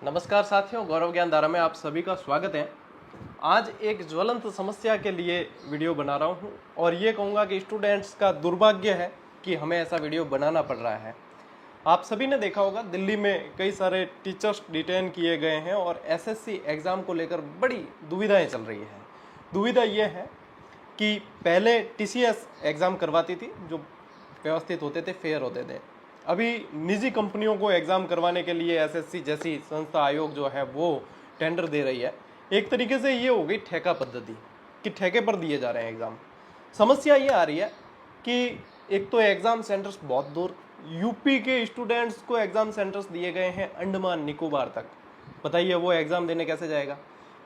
नमस्कार साथियों, गौरव ज्ञान धारा में आप सभी का स्वागत है। आज एक ज्वलंत समस्या के लिए वीडियो बना रहा हूं और ये कहूँगा कि स्टूडेंट्स का दुर्भाग्य है कि हमें ऐसा वीडियो बनाना पड़ रहा है। आप सभी ने देखा होगा, दिल्ली में कई सारे टीचर्स डिटेन किए गए हैं और एसएससी एग्ज़ाम को लेकर बड़ी दुविधाएं चल रही हैं। दुविधा ये है कि पहले टीसीएस एग्ज़ाम करवाती थी, जो व्यवस्थित होते थे, फेयर होते थे। अभी निजी कंपनियों को एग्ज़ाम करवाने के लिए एसएससी जैसी संस्था, आयोग जो है वो टेंडर दे रही है। एक तरीके से ये हो गई ठेका पद्धति कि ठेके पर दिए जा रहे हैं एग्ज़ाम। समस्या ये आ रही है कि एक तो एग्ज़ाम सेंटर्स बहुत दूर, यूपी के स्टूडेंट्स को एग्ज़ाम सेंटर्स दिए गए हैं अंडमान निकोबार तक। बताइए वो एग्ज़ाम देने कैसे जाएगा?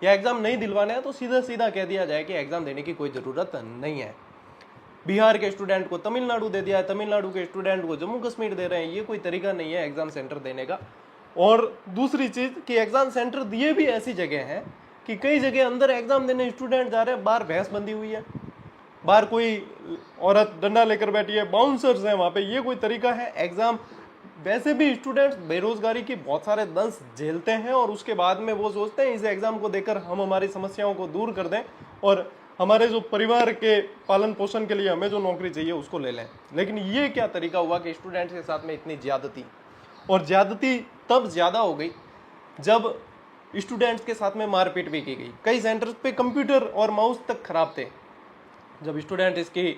या एग्ज़ाम नहीं दिलवाना है तो सीधा सीधा कह दिया जाए कि एग्ज़ाम देने की कोई ज़रूरत नहीं है। बिहार के स्टूडेंट को तमिलनाडु दे दिया है, तमिलनाडु के स्टूडेंट को जम्मू कश्मीर दे रहे हैं। ये कोई तरीका नहीं है एग्ज़ाम सेंटर देने का। और दूसरी चीज़ कि एग्ज़ाम सेंटर दिए भी ऐसी जगह हैं कि कई जगह अंदर एग्ज़ाम देने स्टूडेंट जा रहे हैं, बाहर भैंस बंधी हुई है, बाहर कोई औरत डंडा लेकर बैठी है, बाउंसर्स हैं वहाँ पे। ये कोई तरीका है? एग्ज़ाम वैसे भी स्टूडेंट्स बेरोजगारी की बहुत सारे दंश झेलते हैं और उसके बाद में वो सोचते हैं इस एग्ज़ाम को देकर हम हमारी समस्याओं को दूर कर दें और हमारे जो परिवार के पालन पोषण के लिए हमें जो नौकरी चाहिए उसको ले लें। लेकिन ये क्या तरीका हुआ कि स्टूडेंट्स के साथ में इतनी ज़्यादती, और ज़्यादती तब ज़्यादा हो गई जब स्टूडेंट्स के साथ में मारपीट भी की गई। कई सेंटर्स पे कंप्यूटर और माउस तक खराब थे। जब स्टूडेंट इसकी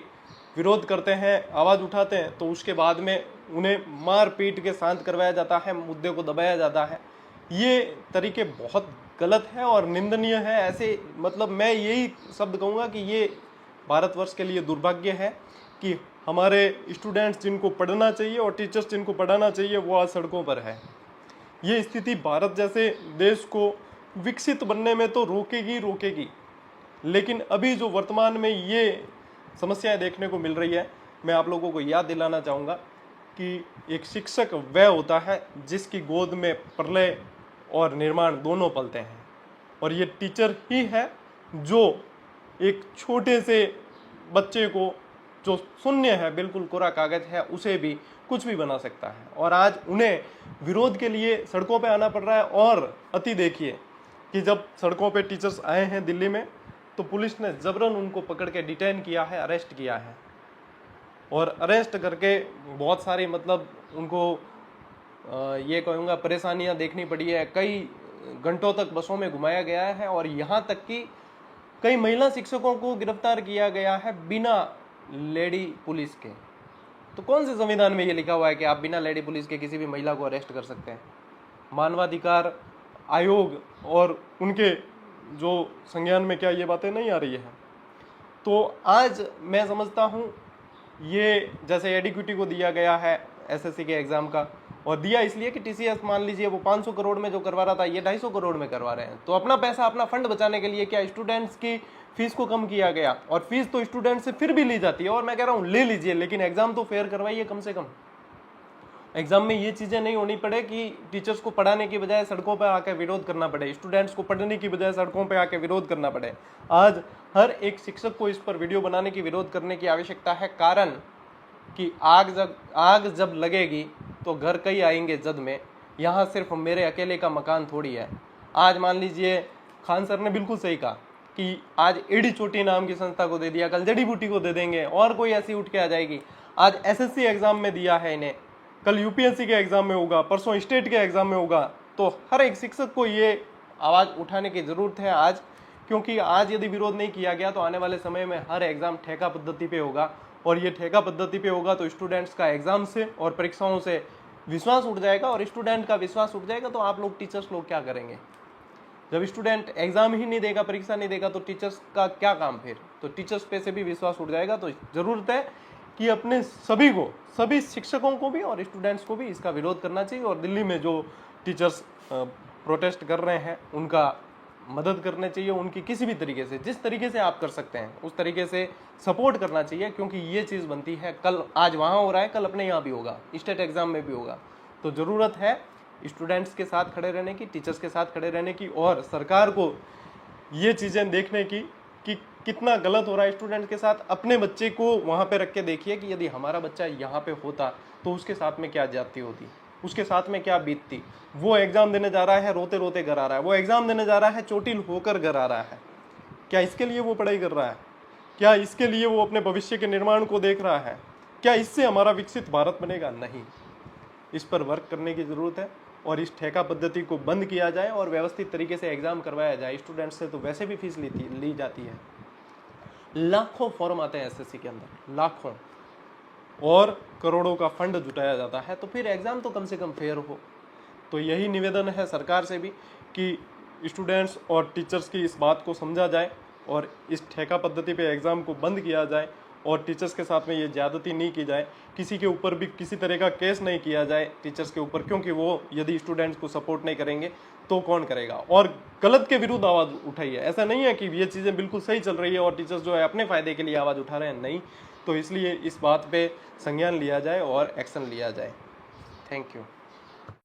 विरोध करते हैं, आवाज़ उठाते हैं, तो उसके बाद में उन्हें मार पीट के शांत करवाया जाता है, मुद्दे को दबाया जाता है। ये तरीके बहुत गलत है और निंदनीय है। ऐसे मतलब मैं यही शब्द कहूँगा कि ये भारतवर्ष के लिए दुर्भाग्य है कि हमारे स्टूडेंट्स जिनको पढ़ना चाहिए और टीचर्स जिनको पढ़ाना चाहिए वो आज सड़कों पर है। ये स्थिति भारत जैसे देश को विकसित बनने में तो रोकेगी, लेकिन अभी जो वर्तमान में ये समस्याएं देखने को मिल रही है, मैं आप लोगों को याद दिलाना चाहूँगा कि एक शिक्षक वह होता है जिसकी गोद में प्रलय और निर्माण दोनों पलते हैं, और ये टीचर ही है जो एक छोटे से बच्चे को, जो शून्य है, बिल्कुल कोरा कागज है, उसे भी कुछ भी बना सकता है। और आज उन्हें विरोध के लिए सड़कों पे आना पड़ रहा है। और अति देखिए कि जब सड़कों पे टीचर्स आए हैं दिल्ली में, तो पुलिस ने जबरन उनको पकड़ के डिटेन किया है, अरेस्ट किया है, और अरेस्ट करके बहुत सारी मतलब उनको ये कहूँगा परेशानियां देखनी पड़ी है। कई घंटों तक बसों में घुमाया गया है और यहाँ तक कि कई महिला शिक्षकों को गिरफ्तार किया गया है बिना लेडी पुलिस के। तो कौन से संविधान में ये लिखा हुआ है कि आप बिना लेडी पुलिस के किसी भी महिला को अरेस्ट कर सकते हैं? मानवाधिकार आयोग और उनके जो संज्ञान में क्या ये बातें नहीं आ रही है? तो आज मैं समझता हूँ ये जैसे एडिक्विटी को दिया गया है एसएससी के एग्ज़ाम का, और दिया इसलिए कि टीसीएस मान लीजिए वो 500 करोड़ में जो करवा रहा था, ये 250 करोड़ में करवा रहे हैं। तो अपना पैसा, अपना फंड बचाने के लिए क्या स्टूडेंट्स की फीस को कम किया गया, और फीस तो स्टूडेंट से फिर भी ली जाती है। और मैं कह रहा हूँ ले लीजिए, लेकिन एग्ज़ाम तो फेयर करवाइए कम से कम। एग्जाम में ये चीज़ें नहीं होनी पड़े कि टीचर्स को पढ़ाने की बजाय सड़कों पर आकर विरोध करना पड़े, स्टूडेंट्स को पढ़ने की बजाय सड़कों पर आकर विरोध करना पड़े। आज हर एक शिक्षक को इस पर वीडियो बनाने की, विरोध करने की आवश्यकता है। कारण कि आग जब लगेगी तो घर कई आएंगे जद में। यहाँ सिर्फ मेरे अकेले का मकान थोड़ी है। आज मान लीजिए खान सर ने बिल्कुल सही कहा कि आज एडी चोटी नाम की संस्था को दे दिया, कल जड़ी बूटी को दे देंगे और कोई ऐसी उठ के आ जाएगी। आज एसएससी एग्जाम में दिया है इन्हें, कल यूपीएससी के एग्जाम में होगा, परसों स्टेट के एग्जाम में होगा। तो हर एक शिक्षक को ये आवाज़ उठाने की ज़रूरत है आज, क्योंकि आज यदि विरोध नहीं किया गया तो आने वाले समय में हर एग्ज़ाम ठेका पद्धति पे होगा, और ये ठेका पद्धति पे होगा तो स्टूडेंट्स का एग्ज़ाम से और परीक्षाओं से विश्वास उठ जाएगा, और स्टूडेंट का विश्वास उठ जाएगा तो आप लोग टीचर्स लोग क्या करेंगे? जब स्टूडेंट एग्ज़ाम ही नहीं देगा, परीक्षा नहीं देगा, तो टीचर्स का क्या काम फिर? तो टीचर्स पे से भी विश्वास उठ जाएगा। तो ज़रूरत है कि अपने सभी को, सभी शिक्षकों को भी और स्टूडेंट्स को भी इसका विरोध करना चाहिए, और दिल्ली में जो टीचर्स प्रोटेस्ट कर रहे हैं उनका मदद करनी चाहिए। उनकी किसी भी तरीके से, जिस तरीके से आप कर सकते हैं उस तरीके से सपोर्ट करना चाहिए, क्योंकि ये चीज़ बनती है कल, आज वहाँ हो रहा है, कल अपने यहाँ भी होगा, स्टेट एग्ज़ाम में भी होगा। तो ज़रूरत है स्टूडेंट्स के साथ खड़े रहने की, टीचर्स के साथ खड़े रहने की, और सरकार को ये चीज़ें देखने की कि कितना गलत हो रहा है स्टूडेंट के साथ। अपने बच्चे को वहाँ पे रख के देखिए कि यदि हमारा बच्चा यहाँ पे होता तो उसके साथ में क्या ज्यादती होती, उसके साथ में क्या बीतती। वो एग्जाम देने जा रहा है, रोते रोते घर आ रहा है, वो एग्जाम देने जा रहा है, चोटिल होकर घर आ रहा है। क्या इसके लिए वो पढ़ाई कर रहा है? क्या इसके लिए वो अपने भविष्य के निर्माण को देख रहा है? क्या इससे हमारा विकसित भारत बनेगा? नहीं। इस पर वर्क करने की जरूरत है और इस ठेका पद्धति को बंद किया जाए और व्यवस्थित तरीके से एग्जाम करवाया जाए। स्टूडेंट्स से तो वैसे भी फीस ली जाती है, लाखों फॉर्म आते हैं एसएससी के अंदर, लाखों, और करोड़ों का फंड जुटाया जाता है, तो फिर एग्जाम तो कम से कम फेयर हो। तो यही निवेदन है सरकार से भी कि स्टूडेंट्स और टीचर्स की इस बात को समझा जाए और इस ठेका पद्धति पे एग्ज़ाम को बंद किया जाए और टीचर्स के साथ में ये ज़्यादती नहीं की जाए। किसी के ऊपर भी किसी तरह का केस नहीं किया जाए टीचर्स के ऊपर, क्योंकि वो यदि स्टूडेंट्स को सपोर्ट नहीं करेंगे तो कौन करेगा। और गलत के विरुद्ध आवाज़ उठाइए। ऐसा नहीं है कि ये चीज़ें बिल्कुल सही चल रही है और टीचर्स जो है अपने फ़ायदे के लिए आवाज़ उठा रहे हैं, नहीं। तो इसलिए इस बात पर संज्ञान लिया जाए और एक्शन लिया जाए। Thank you.